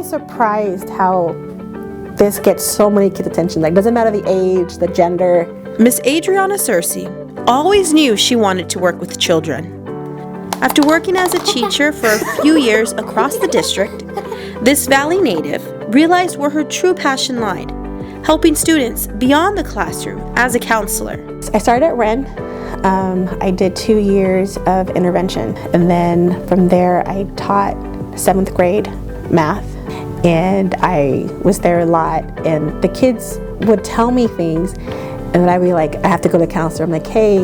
always surprised how this gets so many kids' attention. Like, doesn't matter the age, the gender. Miss Adriana Cersei always knew she wanted to work with children. After working as a teacher for a few years across the district, this Valley native realized where her true passion lied, helping students beyond the classroom as a counselor. I started at Wren. I did 2 years of intervention, and then from there I taught 7th grade math, and I was there a lot, and the kids would tell me things, and then I'd be like, I have to go to the counselor. I'm like, hey,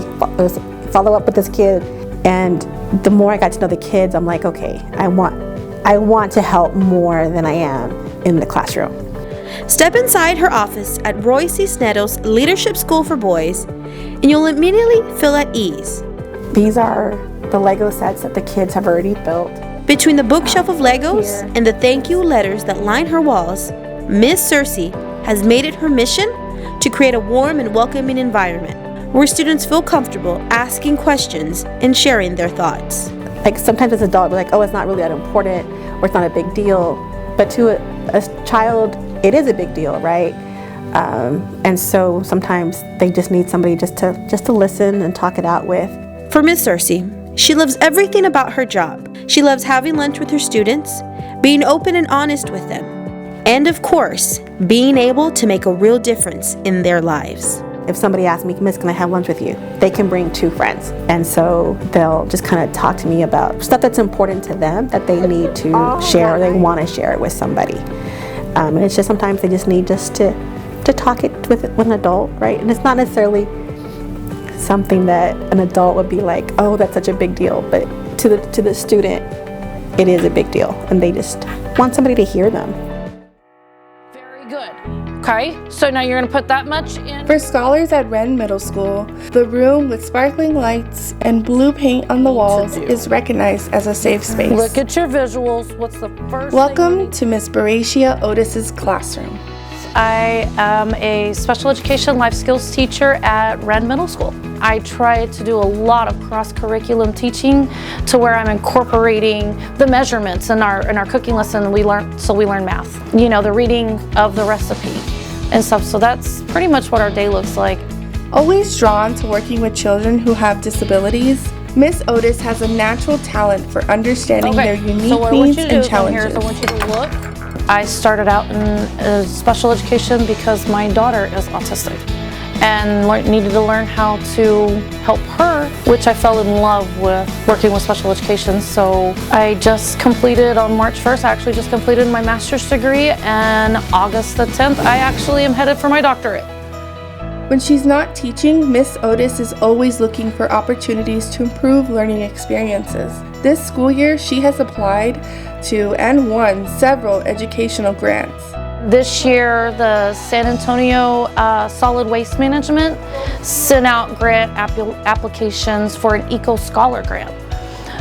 follow up with this kid. And the more I got to know the kids, I'm like, okay, I want to help more than I am in the classroom. Step inside her office at Roy C. Sneddo's Leadership School for Boys, and you'll immediately feel at ease. These are the Lego sets that the kids have already built. Between the bookshelf of Legos and the thank you letters that line her walls, Miss Cersei has made it her mission to create a warm and welcoming environment where students feel comfortable asking questions and sharing their thoughts. Like, sometimes as an adult, we're like, oh, it's not really that important, or it's not a big deal. But to a child, it is a big deal, right? And so sometimes they just need somebody just to listen and talk it out with. For Miss Cersei, she loves everything about her job. She loves having lunch with her students, being open and honest with them, and of course, being able to make a real difference in their lives. If somebody asks me, Miss, can I have lunch with you? They can bring 2 friends. And so they'll just kind of talk to me about stuff that's important to them that they need to share, or they want to share it with somebody. And it's just sometimes they just need to talk it with an adult, right? And it's not necessarily something that an adult would be like, oh, that's such a big deal. But to the student, it is a big deal. And they just want somebody to hear them. Very good. Okay, so now you're going to put that much in. For scholars at Wren Middle School, the room with sparkling lights and blue paint on the walls is recognized as a safe space. Look at your visuals. What's the first Welcome to Miss Beracia Otis's classroom. I am a special education life skills teacher at Wren Middle School. I try to do a lot of cross-curriculum teaching to where I'm incorporating the measurements in our cooking lesson. We learn math, you know, the reading of the recipe and stuff. So that's pretty much what our day looks like. Always drawn to working with children who have disabilities, Miss Otis has a natural talent for understanding their unique needs and challenges. I want you to look. I started out in special education because my daughter is autistic and needed to learn how to help her, which I fell in love with working with special education. So I just completed on March 1st, I actually just completed my master's degree, and August the 10th, I actually am headed for my doctorate. When she's not teaching, Miss Otis is always looking for opportunities to improve learning experiences. This school year, she has applied to and won several educational grants. This year, the San Antonio Solid Waste Management sent out grant applications for an Eco Scholar grant.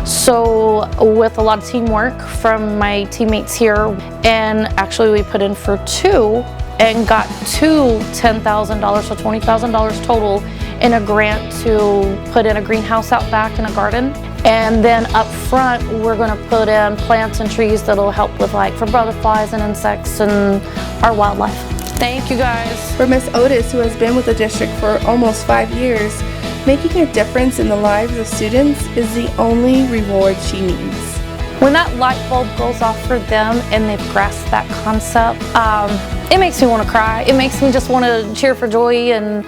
So with a lot of teamwork from my teammates here, and actually we put in for 2 and got 2 $10,000, so $20,000 total in a grant to put in a greenhouse out back in a garden. And then up front, we're going to put in plants and trees that'll help with, like, for butterflies and insects and our wildlife. Thank you, guys. For Miss Otis, who has been with the district for almost 5 years, making a difference in the lives of students is the only reward she needs. When that light bulb goes off for them and they've grasped that concept, it makes me want to cry. It makes me just want to cheer for joy, and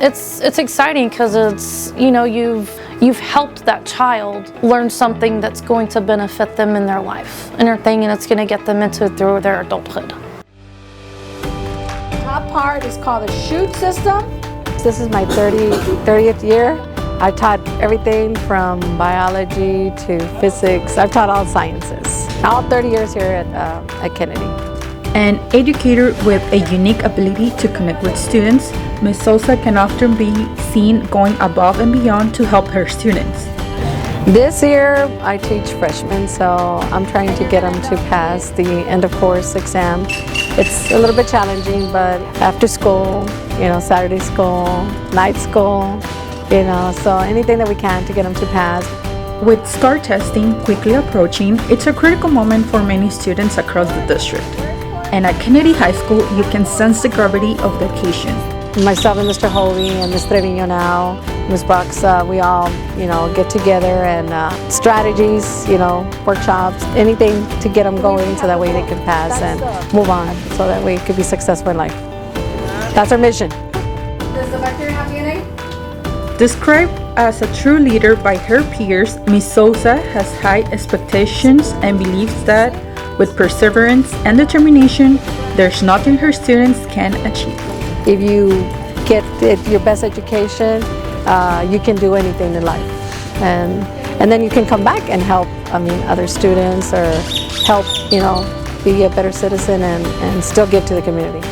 it's exciting because it's, you know, you've helped that child learn something that's going to benefit them in their life and their thing, and it's going to get them through their adulthood. The top part is called the chute system. This is my 30th year. I taught everything from biology to physics. I've taught all sciences. All 30 years here at Kennedy. An educator with a unique ability to connect with students, Ms. Sosa can often be seen going above and beyond to help her students. This year I teach freshmen, so I'm trying to get them to pass the end of course exam. It's a little bit challenging, but after school, you know, Saturday school, night school, you know, so anything that we can to get them to pass. With STAR testing quickly approaching, it's a critical moment for many students across the district. And at Kennedy High School, you can sense the gravity of the occasion. Myself and Mr. Hovey and Ms. Trevino now, Ms. Bucks, we all, get together and strategies, workshops, anything to get them going so that way they can pass and move on so that way it could be successful in life. That's our mission. Does the bacteria have DNA? Described as a true leader by her peers, Ms. Sosa has high expectations and believes that with perseverance and determination, there's nothing her students can achieve. If you get your best education, you can do anything in life. And then you can come back and help, other students or help, be a better citizen and still give to the community.